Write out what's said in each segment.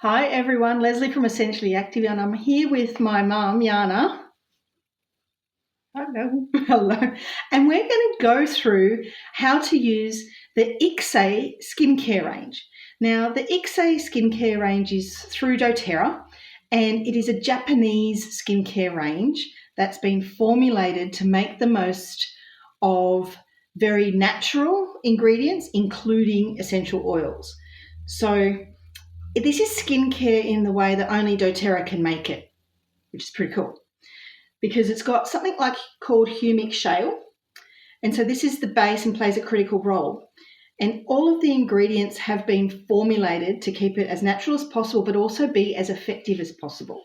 Hi everyone, Leslie from Essentially Active, and I'm here with my mum, Yana. Hello. Hello. And we're going to go through how to use the Ikise skincare range. Now, the Ikise skincare range is through doTERRA, and it is a Japanese skincare range that's been formulated to make the most of very natural ingredients, including essential oils. So this is skincare in the way that only doTERRA can make it, which is pretty cool because it's got something like called humic shale. And so this is the base and plays a critical role. And all of the ingredients have been formulated to keep it as natural as possible, but also be as effective as possible.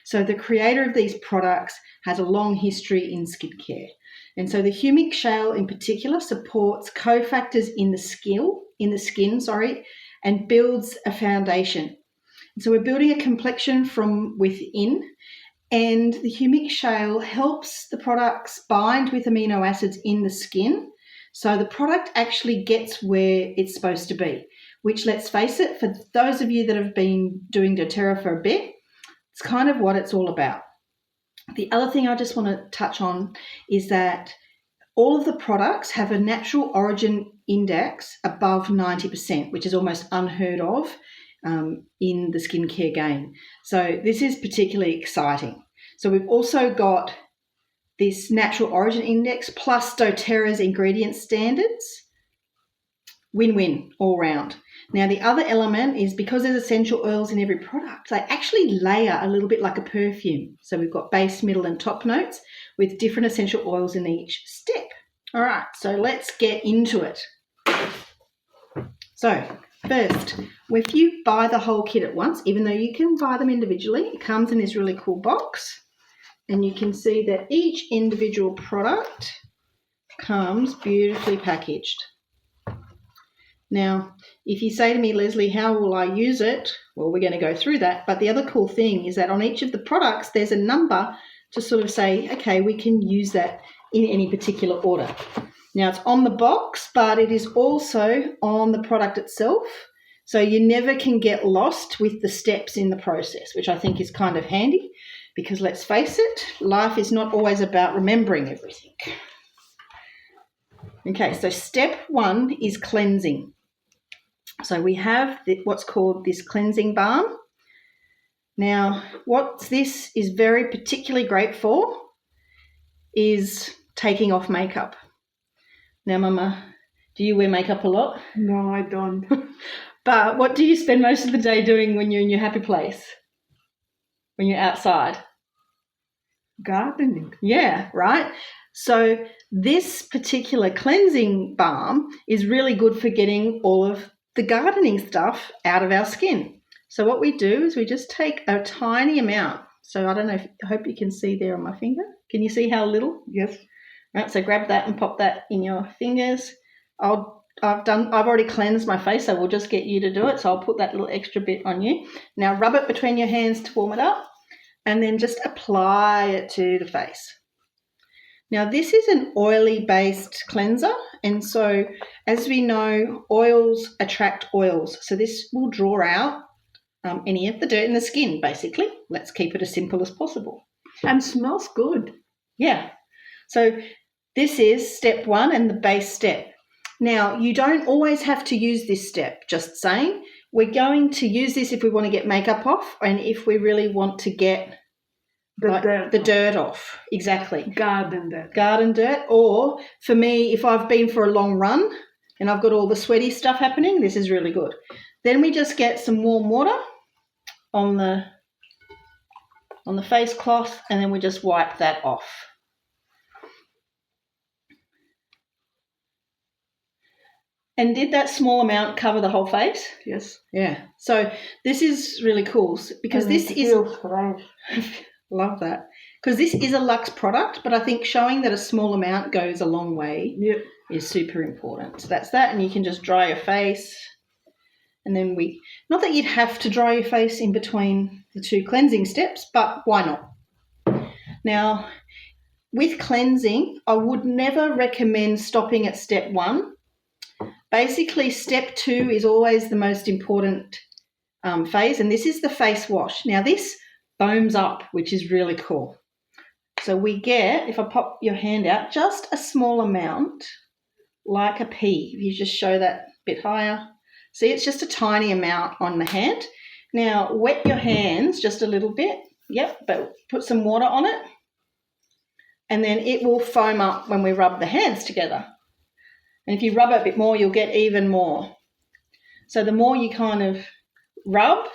So the creator of these products has a long history in skincare. And so the humic shale in particular supports cofactors in the skin, and builds a foundation. So we're building a complexion from within, and the humic shale helps the products bind with amino acids in the skin. So the product actually gets where it's supposed to be, which, let's face it, for those of you that have been doing doTERRA for a bit, it's kind of what it's all about. The other thing I just want to touch on is that all of the products have a natural origin index above 90%, which is almost unheard of in the skincare game. So this is particularly exciting. So we've also got this natural origin index plus doTERRA's ingredient standards. Win-win all round. Now, the other element is because there's essential oils in every product, they actually layer a little bit like a perfume. So we've got base, middle, and top notes with different essential oils in each step. All right, so let's get into it. So first, if you buy the whole kit at once, even though you can buy them individually, it comes in this really cool box. And you can see that each individual product comes beautifully packaged. Now, if you say to me, Leslie, how will I use it? Well, we're going to go through that. But the other cool thing is that on each of the products, there's a number to sort of say, okay, we can use that in any particular order. Now, it's on the box, but it is also on the product itself. So you never can get lost with the steps in the process, which I think is kind of handy because let's face it, life is not always about remembering everything. Okay, so step one is cleansing. So we have what's called this cleansing balm. Now, what this is very particularly great for is taking off makeup. Now, Mama, do you wear makeup a lot? No, I don't. But what do you spend most of the day doing when you're in your happy place? When you're outside? Gardening. Yeah, right. So this particular cleansing balm is really good for getting all of the gardening stuff out of our skin. So what we do is we just take a tiny amount. So I don't know, I hope you can see there on my finger. Can you see how little? Yes. Right, so grab that and pop that in your fingers. I've already cleansed my face, so we'll just get you to do it. So I'll put that little extra bit on you. Now rub it between your hands to warm it up and then just apply it to the face. Now, this is an oily-based cleanser, and so as we know, oils attract oils. So this will draw out any of the dirt in the skin, basically. Let's keep it as simple as possible. And smells good. Yeah. So this is step one and the base step. Now, you don't always have to use this step, just saying. We're going to use this if we want to get makeup off and if we really want to get the dirt off. Exactly. Garden dirt. Garden dirt. Or for me, if I've been for a long run and I've got all the sweaty stuff happening, this is really good. Then we just get some warm water on the face cloth and then we just wipe that off. And did that small amount cover the whole face? Yes. Yeah. So this is really cool because and this is... feels fresh. Love that. Because this is a luxe product, but I think showing that a small amount goes a long way is super important. So that's that, and you can just dry your face. And then not that you'd have to dry your face in between the two cleansing steps, but why not? Now, with cleansing, I would never recommend stopping at step one. Basically, step two is always the most important phase, and this is the face wash. Now this foams up, which is really cool. So we get, if I pop your hand out, just a small amount, like a pea. If you just show that a bit higher. See, it's just a tiny amount on the hand. Now wet your hands just a little bit. Yep, but put some water on it. And then it will foam up when we rub the hands together. And if you rub it a bit more, you'll get even more. So the more you kind of rub,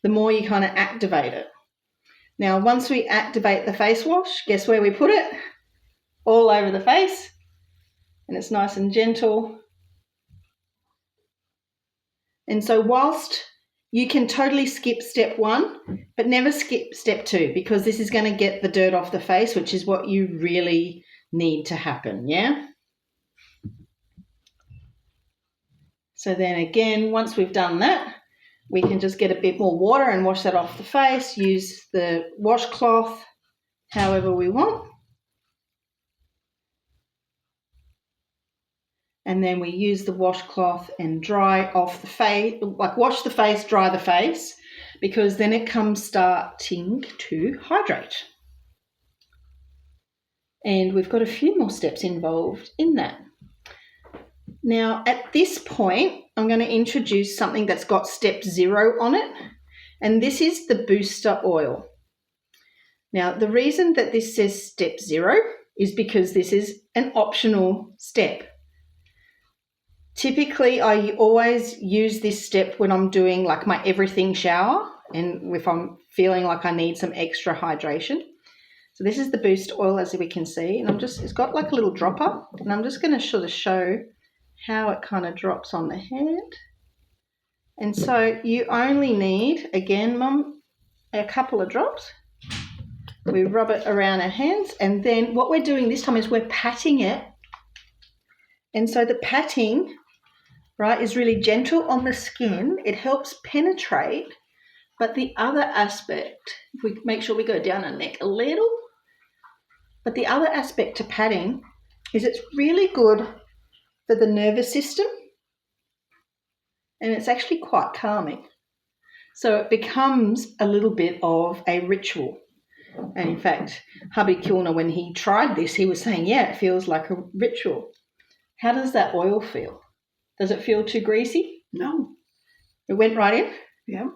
the more you kind of activate it. Now, once we activate the face wash, guess where we put it? All over the face. And it's nice and gentle. And so whilst you can totally skip step 1, but never skip step 2, because this is going to get the dirt off the face, which is what you really need to happen, yeah? So then again, once we've done that, we can just get a bit more water and wash that off the face, use the washcloth however we want. And then we use the washcloth and dry off the face, like wash the face, dry the face, because then it comes starting to hydrate. And we've got a few more steps involved in that. Now, at this point, I'm going to introduce something that's got step 0 on it, and this is the booster oil. Now, the reason that this says step 0 is because this is an optional step. Typically, I always use this step when I'm doing like my everything shower and if I'm feeling like I need some extra hydration. So this is the boost oil, as we can see, and it's got like a little dropper, and I'm just going to sort of show how it kind of drops on the hand. And so you only need, again, Mum, a couple of drops. We rub it around our hands, and then what we're doing this time is we're patting it. And so the patting, right, is really gentle on the skin. It helps penetrate, but the other aspect, if we make sure we go down our neck a little, but the other aspect to patting is it's really good for the nervous system, and it's actually quite calming. So it becomes a little bit of a ritual. And in fact, hubby Kilner, when he tried this, he was saying, yeah, it feels like a ritual. How does that oil feel? Does it feel too greasy? No. It went right in? Yeah.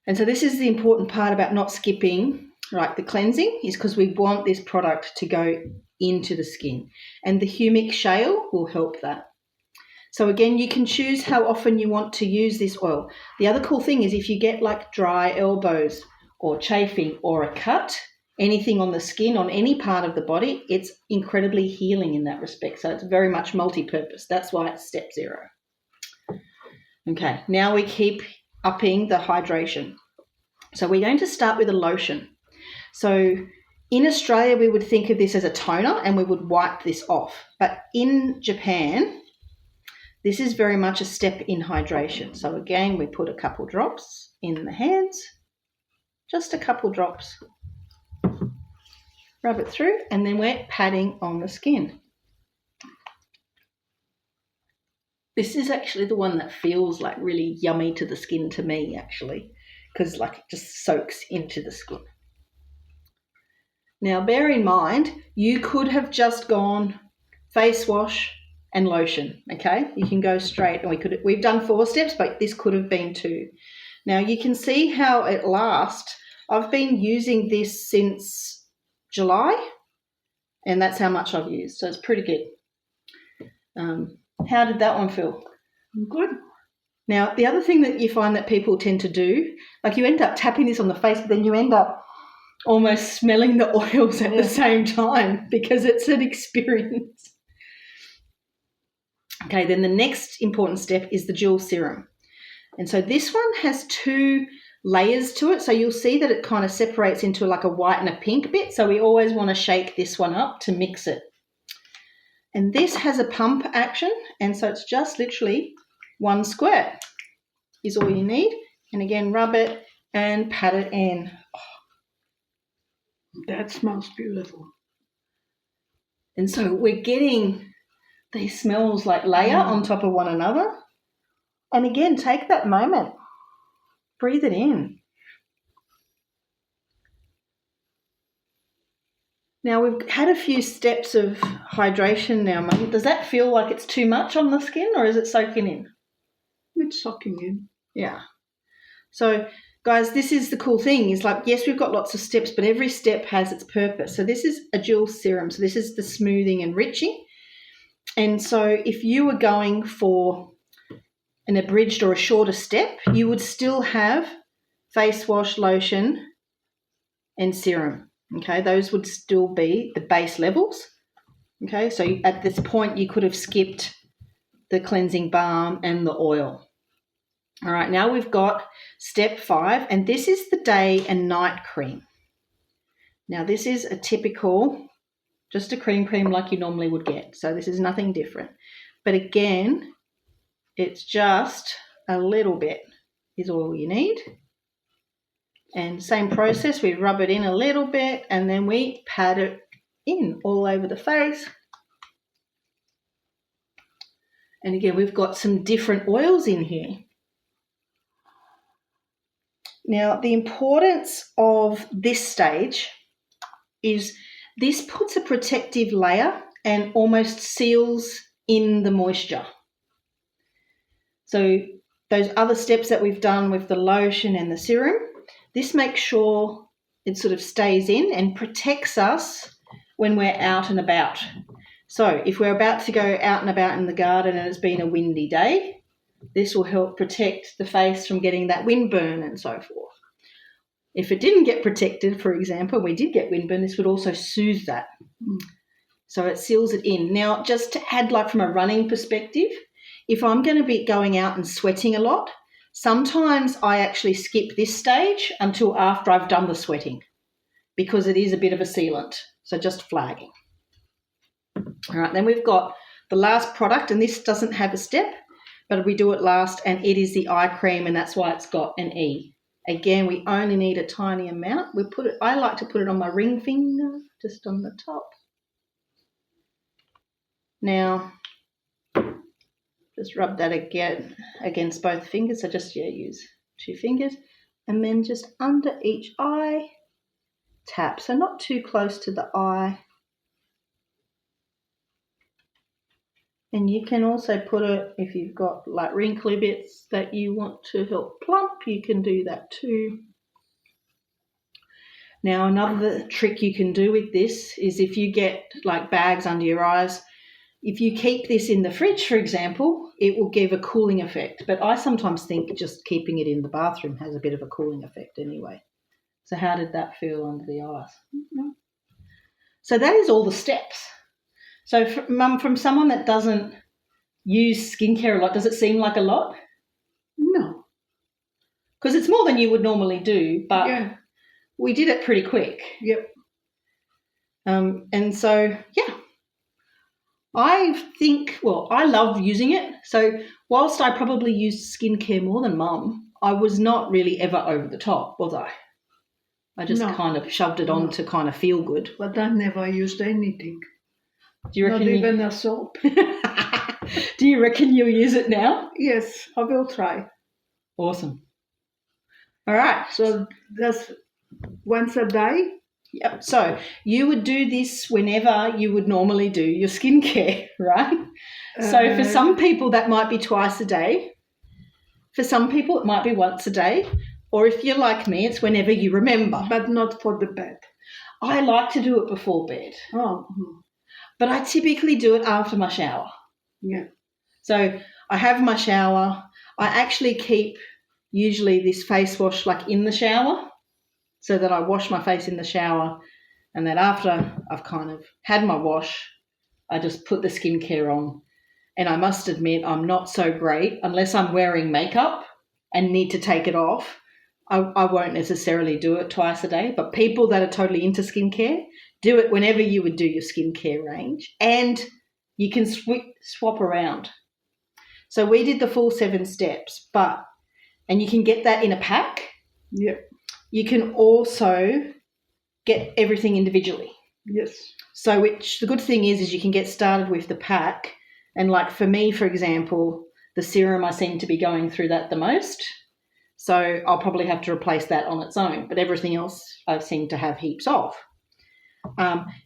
And so this is the important part about not skipping, right, the cleansing, is because we want this product to go into the skin. And the humic shale will help that. So again, you can choose how often you want to use this oil. The other cool thing is if you get like dry elbows or chafing or a cut, anything on the skin, on any part of the body, it's incredibly healing in that respect. So it's very much multi-purpose. That's why it's step 0. Okay, now we keep upping the hydration. So we're going to start with a lotion. So in Australia, we would think of this as a toner and we would wipe this off. But in Japan, this is very much a step in hydration. So again, we put a couple drops in the hands, just a couple drops. Rub it through, and then we're patting on the skin. This is actually the one that feels like really yummy to the skin to me, actually, because like it just soaks into the skin. Now, bear in mind, you could have just gone face wash and lotion, okay? You can go straight, and we've done 4 steps, but this could have been 2. Now, you can see how it lasts. I've been using this since July, and that's how much I've used, so it's pretty good. How did that one feel? Good. Now, the other thing that you find that people tend to do, like you end up tapping this on the face, but then you end up almost smelling the oils at the same time because it's an experience. Okay, then the next important step is the dual serum. And so this one has 2 layers to it. So you'll see that it kind of separates into like a white and a pink bit. So we always want to shake this one up to mix it. And this has a pump action. And so it's just literally 1 squirt is all you need. And again, rub it and pat it in. That smells beautiful. And so we're getting these smells like layer on top of one another. And again, take that moment. Breathe it in. Now we've had a few steps of hydration now, Mum. Does that feel like it's too much on the skin or is it soaking in? It's soaking in. Yeah. So, guys, this is the cool thing is like, yes, we've got lots of steps, but every step has its purpose. So this is a dual serum. So this is the smoothing and enriching. And so if you were going for an abridged or a shorter step, you would still have face wash, lotion, and serum. Okay, those would still be the base levels. Okay, so at this point you could have skipped the cleansing balm and the oil. All right, now we've got step 5, and this is the day and night cream. Now this is a typical, just a cream like you normally would get. So this is nothing different. But again, it's just a little bit is all you need. And same process, we rub it in a little bit and then we pat it in all over the face. And again, we've got some different oils in here. Now, the importance of this stage is this puts a protective layer and almost seals in the moisture. So those other steps that we've done with the lotion and the serum, this makes sure it sort of stays in and protects us when we're out and about. So if we're about to go out and about in the garden and it's been a windy day, this will help protect the face from getting that windburn and so forth. If it didn't get protected, for example, we did get windburn, this would also soothe that. So it seals it in. Now, just to add, like from a running perspective, if I'm going to be going out and sweating a lot, sometimes I actually skip this stage until after I've done the sweating because it is a bit of a sealant. So just flagging. All right, then we've got the last product, and this doesn't have a step, but we do it last, and it is the eye cream, and that's why it's got an E. Again, we only need a tiny amount. I like to put it on my ring finger, just on the top. Now, just rub that again against both fingers. So just, use 2 fingers. And then just under each eye, tap. So not too close to the eye. And you can also put it, if you've got like wrinkly bits that you want to help plump, you can do that too. Now, another trick you can do with this is if you get like bags under your eyes, if you keep this in the fridge, for example, it will give a cooling effect. But I sometimes think just keeping it in the bathroom has a bit of a cooling effect anyway. So how did that feel under the eyes? Mm-hmm. So that is all the steps. So, Mum, from someone that doesn't use skincare a lot, does it seem like a lot? No. Because it's more than you would normally do, but yeah. We did it pretty quick. Yep. And so, I love using it. So whilst I probably used skincare more than Mum, I was not really ever over the top, was I? I just kind of shoved it on to kind of feel good. But I never used anything. Do you reckon Not even a soap. Do you reckon you'll use it now? Yes, I will try. Awesome. All right. So that's once a day? Yep. So you would do this whenever you would normally do your skincare, right? So for some people that might be twice a day. For some people it might be once a day. Or if you're like me, it's whenever you remember. But not for the bed. I like to do it before bed. Oh. But I typically do it after my shower. Yeah. So I have my shower. I actually keep usually this face wash like in the shower so that I wash my face in the shower, and then after I've kind of had my wash, I just put the skincare on. And I must admit I'm not so great unless I'm wearing makeup and need to take it off. I won't necessarily do it twice a day, but people that are totally into skincare, do it whenever you would do your skincare range, and you can swap around. So we did the full 7 steps, and you can get that in a pack. Yep. You can also get everything individually. Yes. So the good thing is you can get started with the pack, and like for me, for example, the serum I seem to be going through that the most. So I'll probably have to replace that on its own, but everything else I seem to have heaps of.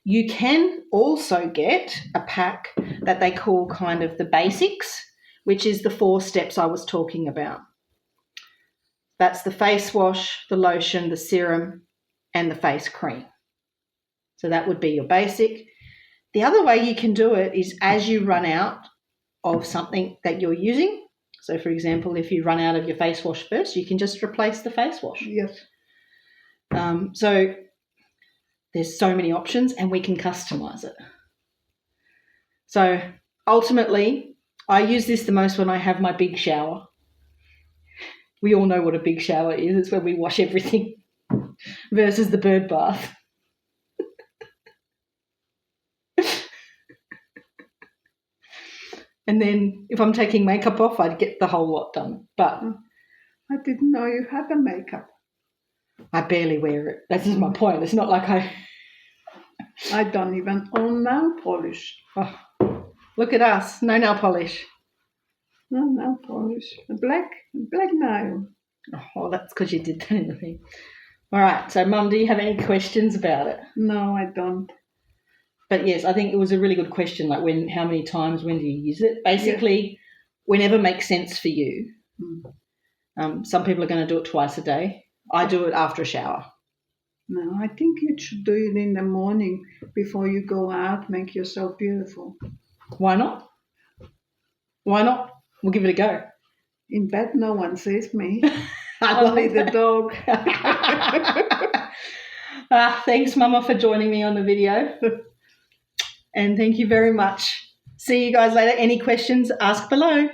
You can also get a pack that they call kind of the basics, which is the 4 steps I was talking about. That's the face wash, the lotion, the serum, and the face cream. So that would be your basic. The other way you can do it is as you run out of something that you're using. So, for example, if you run out of your face wash first, you can just replace the face wash. Yes. So there's so many options and we can customize it. So ultimately, I use this the most when I have my big shower. We all know what a big shower is. It's when we wash everything versus the bird bath. And then if I'm taking makeup off, I'd get the whole lot done. But I didn't know you had the makeup. I barely wear it. That's just my point. It's not like I don't even own nail polish. Oh, look at us. No nail polish. No nail polish. A black nail. Oh, that's because you did that in the thing. All right. So, Mum, do you have any questions about it? No, I don't. But yes, I think it was a really good question. Like how many times, when do you use it? Basically, whenever makes sense for you. Some people are going to do it twice a day. I do it after a shower. No, I think you should do it in the morning before you go out. Make yourself beautiful. Why not? Why not? We'll give it a go. In bed, no one sees me. I Only like the that. dog. Thanks, Mama, for joining me on the video. And thank you very much. See you guys later. Any questions, ask below.